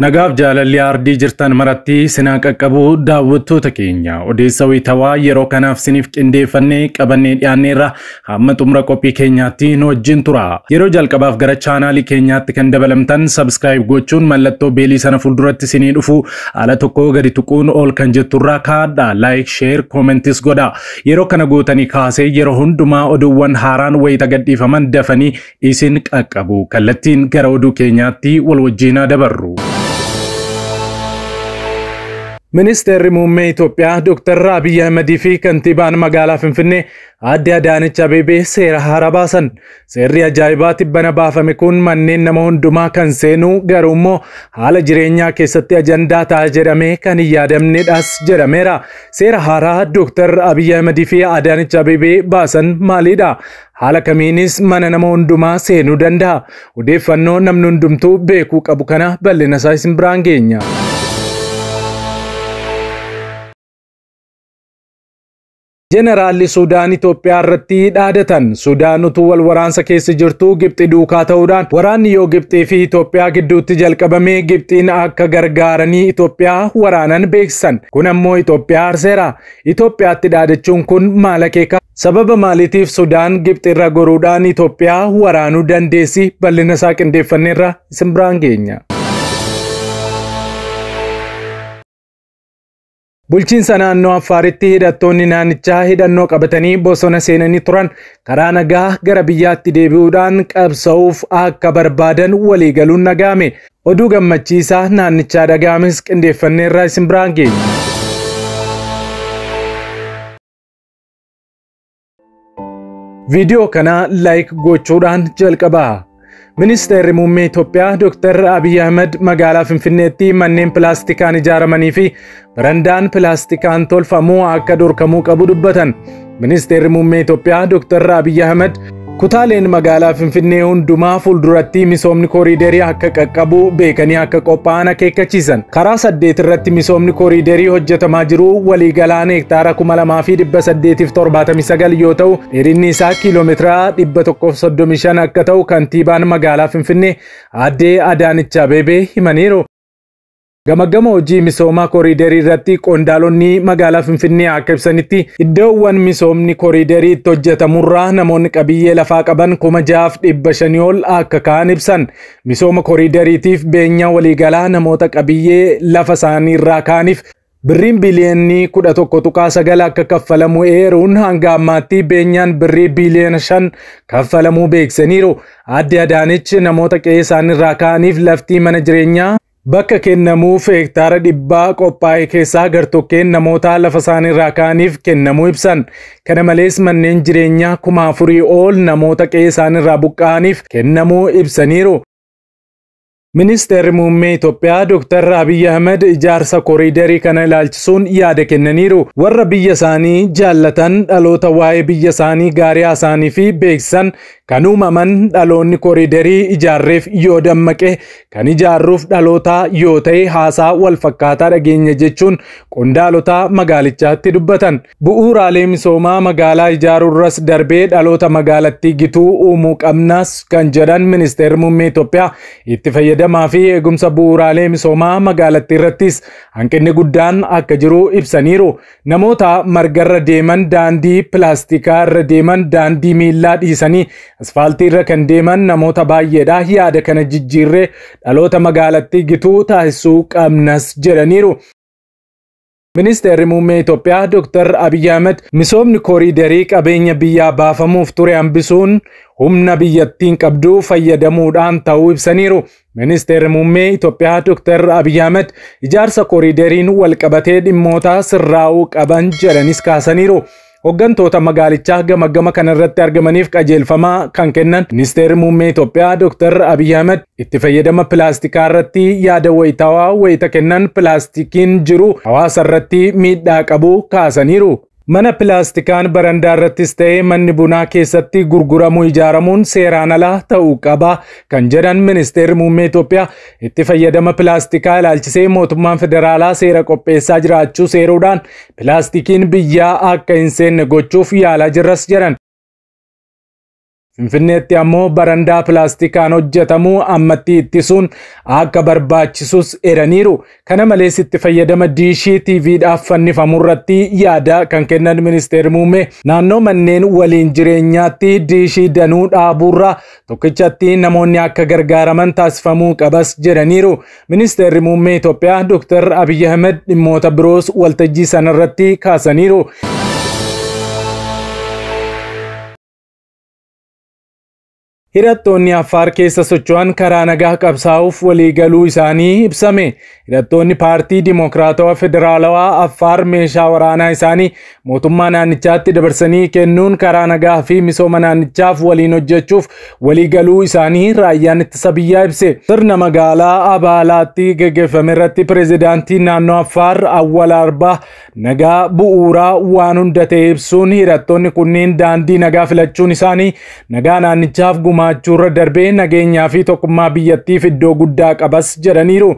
Nagaaf jaalalli ardii jirtan maratti sinaa qaqqabu daawwattoota keenya odeessa wayitawaa yeroo kanaaf siniif qindeeffannee qabannee dhiyaanneerra hamma xumura qophii keenyaatti nu wajjin tura. Yeroo jalqabaaf gara chaanaalii keenyaatti kan dabalamtan subscribe gochuun mallattoo beelii sana fuulduratti sinii dhufu ala tokko gadi tuquun ol kan jetturraa kaadha like share commentis godha. Yeroo kana gootanii kaasee yeroo hundumaa oduuwwan haaraan wayita gadhiifaman dafanii isin qaqqabu. Kallattiin gara oduu keenyaatti wal wajjinaa dabarru. Ministeerri muummee Itoophiyaa Dr. Abiy Ahmed fi kantiibaan magaalaa Finfinnee Aadde Adaanech Abeebee seera haaraa baasan. Seerri ajaa'ibaa tibbana baafame kun manneen nama hundumaa kan seenu garuu immoo haala jireenyaa keessatti ajandaa ta'a jedhamee kan hin yaadamnedhas jedhameera. Seera haaraa Dr. Abiy Ahmed fi Adaanech Abeebee baasan maalidha? Haala kamiinis mana nama hundumaa seenuu danda'a? Odeeffannoo namni hundumtuu beekuu qabu kana bal'ina isaa isin biraan geenya. Jeneraalli Suudaan Itoophiyaa irratti dhaadatan. Suudaan utuu wal waraansa keessa jirtu Gibxi duukaa ta'uudhaan waraanni yoo Gibxii fi Itoophiyaa gidduutti jalqabame Gibxiin akka gargaaranii Itoophiyaa waraanan beeksisan. Kun ammoo Itoophiyaa arseera. Itoophiyaatti dhaadachuun kun maal akeeka? Sababa maaliitiif Suudaan Gibxi irra goruudhaan Itoophiyaa waraanuu dandeessi? Bal'ina isaa qindeeffanneerra isin biraan geenya. Bulchiinsa naannoo Affaaritti hidhattoonni naannichaa hidhannoo qabatanii bosona seenanii turan karaa nagaa gara biyyaatti deebi'uudhaan qabsa'uuf akka barbaadan waliigaluun nagahame. Oduu gammachiisaa naannichaa dhagahames qindeeffanneerra isin biraan geenya. Viidiyoo kana like gochuudhaan jalqabaa. Ministeerri muummee Itoophiyaa Dr. Abiy Ahmed magaalaa Finfinneetti manneen pilaastikaan ijaaramanii fi barandaan pilaastikaan tolfamu akka dhorkamuu qabu dubbatan. Ministeerri muummee Itoophiyaa Dr. Abiy Ahmed kutaaleen magaalaa Finfinnee hundumaa fuulduratti misoomni kooriiderii akka qaqqabu beekanii akka qophaa'an akeekkachiisan. Karaa 8 irratti misoomni kooriiderii hojjetamaa jiru waliigalaan hektaara 2879 yoo ta'u dheerinni isaa kiiloomeetira 135 akka ta'u kantiibaan magaalaa Finfinnee Aadde Adaanech Abeebee himaniiru. Gama hojii misoomaa kooriiderii irratti qondaalonni magaalaa Finfinnee akka ibsanitti iddoowwan misoomni kooriiderii itti hojjetamurraa namoonni qabiyyee lafaa qaban 6,500 ol akka ka'an ibsan. Misooma kooriideriitiif beenyaa waliigalaa namoota qabiyyee lafa isaanii irraa ka'aniif birriin biliyoonii 11.9 akka kaffalamu eeruun hanga ammaatti beenyaan birrii biliyoona 5 kaffalamuu beeksaniiru. Aadde Adaanech namoota qe'ee isaanii irraa ka'aniif laftii mana jireenyaa bakka kennamuuf hektaara 100 qophaa'e keessaa gartokkeen namoota lafa isaanii irraa ka'aniif kennamuu ibsan. Kana malees manneen jireenyaa 4,000 ol namoota qe'ee isaanii irraa buqqa'aniif kennamuu ibsaniiru. Ministeerri muummee Itoophiyaa Dr. Abiy Ahmed ijaarsa kooriiderii kana ilaalchisuun yaada kennaniiru. Warra biyya isaanii jaallatan dhaloota waa'ee biyya isaanii gaarii isaanii fi beeksisan kan uumaman dhaloonni kooriiderii ijaarreef yoo dammaqe kan ijaarruuf dhaloota yoo ta'e haasaa wal fakkaataa dhageenya jechuun qondaalota magaalichaatti dubbatan. Bu'uuraalee misoomaa magaalaa ijaaruurras darbee dhaloota magaalattii gituu uumuu qabnas kan jedhan ministeerri muummee Itoophiyaa itti fayyadamaa fi eegumsa bu'uuraalee misoomaa magaalattii irrattis hanqinni guddaan akka jiru ibsaniiru. Namoota margarra deeman daandii pilaastikaa irra deeman daandii miillaa dhiisanii asfaaltii irra kan deeman namoota baay'eedha. Yaada kana jijjiirree dhaloota magaalattii gituu taasisuu qabnas jedhaniiru. Ministeerri muummee Itoophiyaa Dr. Abiy Ahmed misoomni kooriiderii qabeenya biyyaa baafamuuf ture hambisuun humna biyyattiin qabdu fayyadamuudhaan ta'uu ibsaniiru. Ministeerri muummee Itoophiyaa Dr. Abiy Ahmed ijaarsa kooriideriin walqabatee dhimmoota sirraa'uu qaban jedhanis kaasaniiru. Hooggantoota magaalichaa gama kanarratti argamaniif qajeelfama kan kennan ministeerri muummee Itoophiyaa Dr. Abiy Ahmed itti fayyadama pilaastikaa irratti yaada wayitawaa wayita kennan pilaastikiin jiru hawaasa irratti miidhaa qabu kaasaniiru. Mana pilaastikaan barandaa irrattis ta'ee manni bunaa keessatti gurguramu ijaaramuun seeraan alaa ta'uu qaba kan jedhan ministeerri muummee Itoophiyaa itti fayyadama pilaastikaa ilaalchisee mootummaan federaalaa seera qopheessaa jiraachuu seeruudhaan pilaastikiin biyyaa akka hin seenne gochuuf yaalaa jirras jedhan. Finfinneetti ammoo barandaa pilaastikaan hojjetamu ammatti ittisuun akka barbaachisus eeraniiru. Kana malees itti fayyadama diishii TVdhaaf fannifamu irratti yaada kan kennan ministeerri muummee naannoo manneen waliin jireenyaatti diishii danuu dhaabuurra tokkichatti namoonni akka gargaaraman taasifamuu qabas jedhaniiru. Ministeerri muummee Itoophiyaa Dr. Abiy Ahmed dhimmoota biroos waltajjii sanarratti kaasaniiru. Hidhattoonni Affaar keessa socho'an karaa nagaa qabsaa'uuf waliigaluu isaanii ibsame. Hidhattoonni paartii Dimokiraatawaa Federaalawaa Affaar meeshaa waraanaa isaanii mootummaa naannichaatti dabarsanii kennuun karaa nagaa fi misooma naannichaaf waliin hojjechuuf waliigaluu isaanii raayyaan ittisa biyyaa ibse. Sirna magaalaa Abaalaatti gaggeeffame irratti pireezidaantiin naannoo Affaar Awwal Arbaa nagaa bu'uuraa waan hunda ta'e ibsuun hidhattoonni kunneen daandii nagaa filachuun isaanii nagaa naannichaaf gumaachurra darbee nageenyaa fi tokkummaa biyyattiif iddoo guddaa qabas jedhaniiru.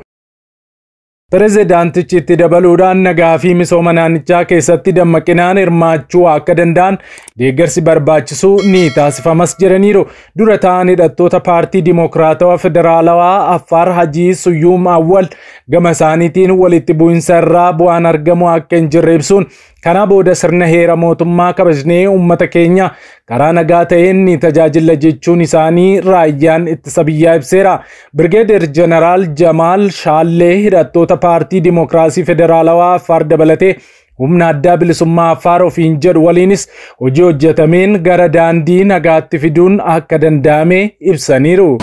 Pireezidaantichi itti dabaluudhaan nagaa fi misooma naannichaa keessatti dammaqinaan hirmaachuu akka danda'an deeggarsi barbaachisu ni taasifamas jedhaniiru. Dura ta'an hidhattoota paartii Dimokiraatawaa Federaalawaa Affaar Hajii Suyyuum Awwal gama isaaniitiin walitti bu'insa irraa bu'aan argamu akka hin jirre ibsuun kana booda sirna heera mootummaa kabajnee uummata keenya karaa nagaa ta'een ni tajaajila jechuun isaanii raayyaan ittisa biyyaa ibseera. Birgeeder Jeneraal Jamaal Shaallee hidhattoota paartii Dimokiraasii Federaalawaa Affaar dabalatee humna addaa bilisummaa Affaar ofiin jedhu waliinis hojii hojjetameen gara daandii nagaatti fiduun akka danda'ame ibsaniiru.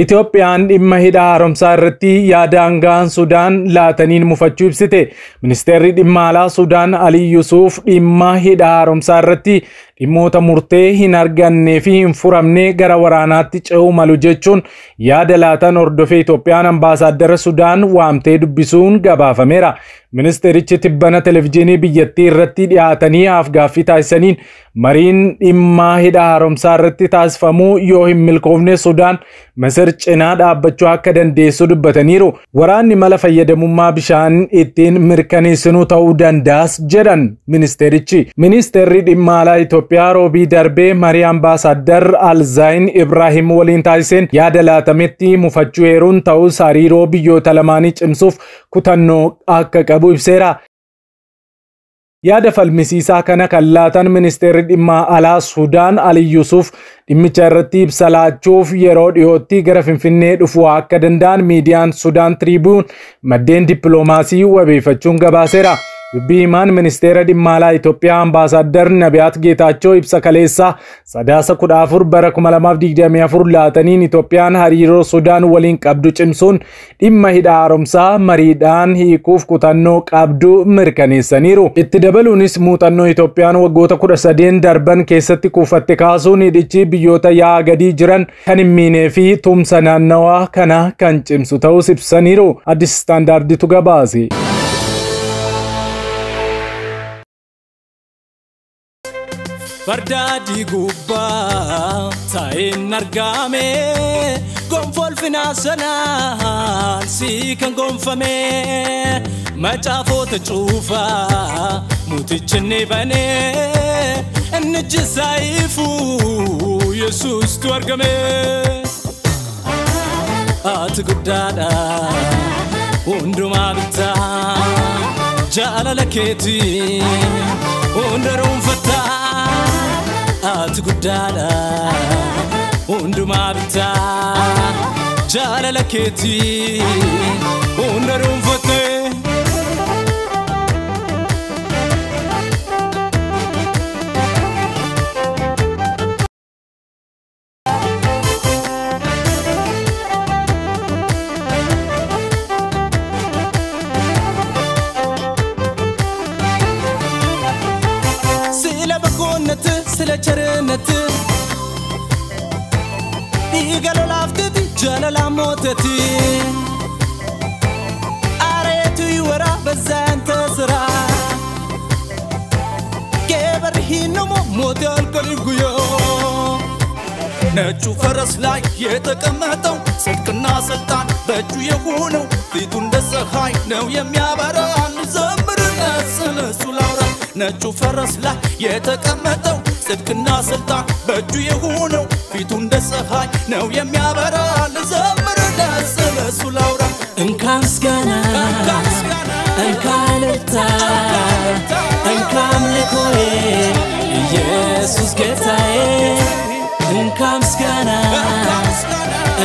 Itoophiyaan dhimma hidha haaromsaa irratti yaada aangaan Sudaan laataniin mufachuu ibsite. Ministeerri dhimma alaa Sudaan Alii Yusuuf dhimma hidha haaromsaa irratti dhimmoota murtee hin argannee fi hin furamne gara waraanaatti ce'uu malu jechuun yaada laatan hordofee Itoophiyaan ambaasaaddara Sudaan waamtee dubbisuun gabaafameera. Ministeerichi tibbana televiziyoonii biyyattii irratti dhiyaatanii afgaaffii taasisaniin mariin dhimma hidha haaromsaa irratti taasifamuu yoo hin milkoofne Sudaan Masir cinaa dhaabbachuu akka dandeessu dubbataniiru. Waraanni mala fayyadamummaa bishaan ittiin mirkaneessinuu ta'uu danda'as jedhan ministeerichi. Ministeerri dhimma alaa Itoophiyaa roobii darbee marii ambaasaaddar Alzaayin Ibrahim waliin taasiseen yaada laatametti mufachuu eeruun ta'us hariiroo biyyoota lamaanii cimsuuf kutannoo akka qabu ibseera. Yaada falmisiisaa kana kan laatan ministeerri dhimma alaa Sudaan Alii Yusuuf dhimmicha irratti ibsa laachuuf yeroo dhiyootti gara Finfinnee dhufuu akka danda'an miidiyaan Sudaan Tribune maddeen dippiloomaasii wabeeffachuun gabaaseera. Dubbii himaan ministeera dhimma alaa Itoophiyaa ambaasaaddar Nabiyaat Geetaachoo ibsa kaleessaa sadaasa 14 bara 2024 laataniin Itoophiyaan hariiroo Sudaan waliin qabdu cimsuun dhimma hidha haaromsaa mariidhaan hiikuuf kutannoo qabdu mirkaneessaniiru. Itti dabaluunis muuxannoo Itoophiyaan waggoota 13 darban keessatti kuufatte kaasuun hidhichi biyyoota yaa'aa gadii jiran kan hin miinee fi tumsa naannawaa kana kan cimsu ta'us ibsaniiru. Addis Istaandaarditu gabaase. Bardadi gubba ta'in argame gonfol finasana si kan gonfame macaafota cuufa mutichne bane enjisaifu Yesus tu argame at guddada unduma bita jaalala keeti undarum fata at guddada unduma bita jaalala keeti undarum fata sila charenat igalo laftati jalala motati aretu yura bazanta sra kebar hinmo model koliguyo ነጩ ፈረስ ላይ የተቀመጠው ጽድቅና ስልጣን በእጁ የሆነው ፊቱ እንደ ፀሐይ ነው የሚያበራ ዘምርለት ስለሱ ላውራ ነጩ ፈረስ ላይ የተቀመጠው ጽድቅና ስልጣን በእጁ የሆነው ፊቱ እንደ ፀሐይ ነው የሚያበራ ልዘምርለት ስለሱ ላውራ እንካ ምስጋና እንካ እልልታ እንካ አምልኮዬ ኢየሱስ ጌታዬ እንካ ምስጋና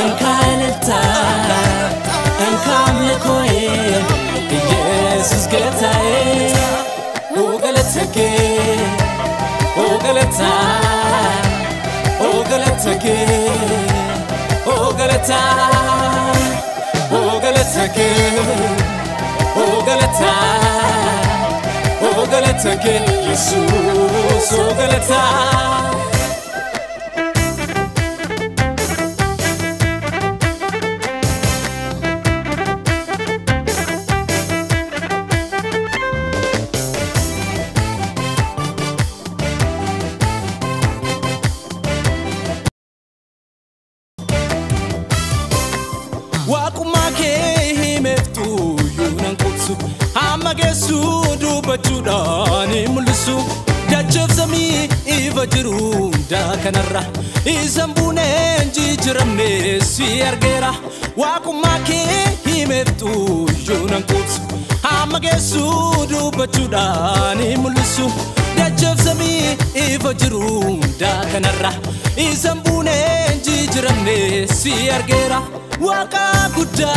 እንካ እልልታ እንካ አምልኮዬ ኢየሱስ ጌታዬ ኦገለተኬ ኦገለታ ኦገለተኬ ኦገለታ ኦገለተኬ ኦገለታ ኦገለተኬ ኢየሱስ ኦገለታ Wakumake himeftu yunan kutsu Hamagesu dubachudani mulsu Dachaf zami ivajiru da kanarra Izambune jijiramne si argera Wakumake himeftu yunan kutsu Hamagesu dubachudani mulsu Dachaf zami ivajiru da kanarra Izambune jijiramne si argera Waka Buddha,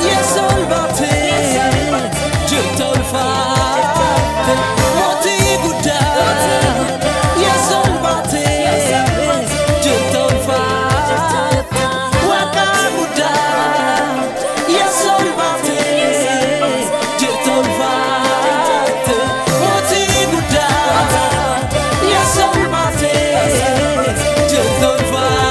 yes, all about it. Gentle Father, Moti Buddha, yes, all about it. Gentle Father, Waka Buddha, yes, all about it. Gentle Father, Moti Buddha, yes, all about it. Gentle Father.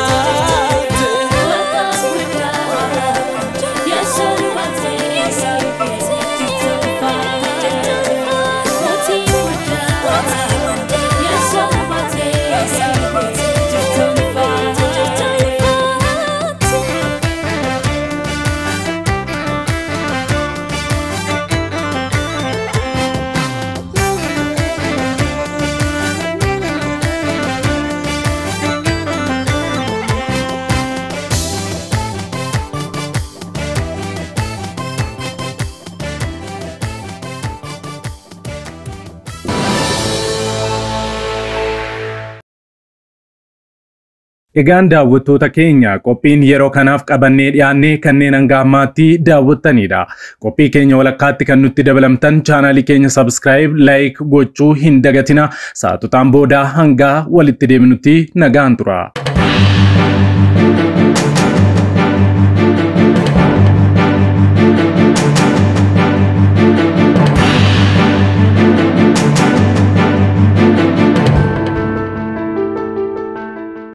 Egaan daawwattoota keenya qophiin yeroo kanaaf qabannee dhiyaannee kanneen hanga ammaatti daawwattanidha. Qophii keenya walakkaatti kan nutti dabalamtan chaanaalii keenya subscribe, like gochuu hin dagatina. Sa'aatotaan booda hanga walitti deebinutti nagaan tura.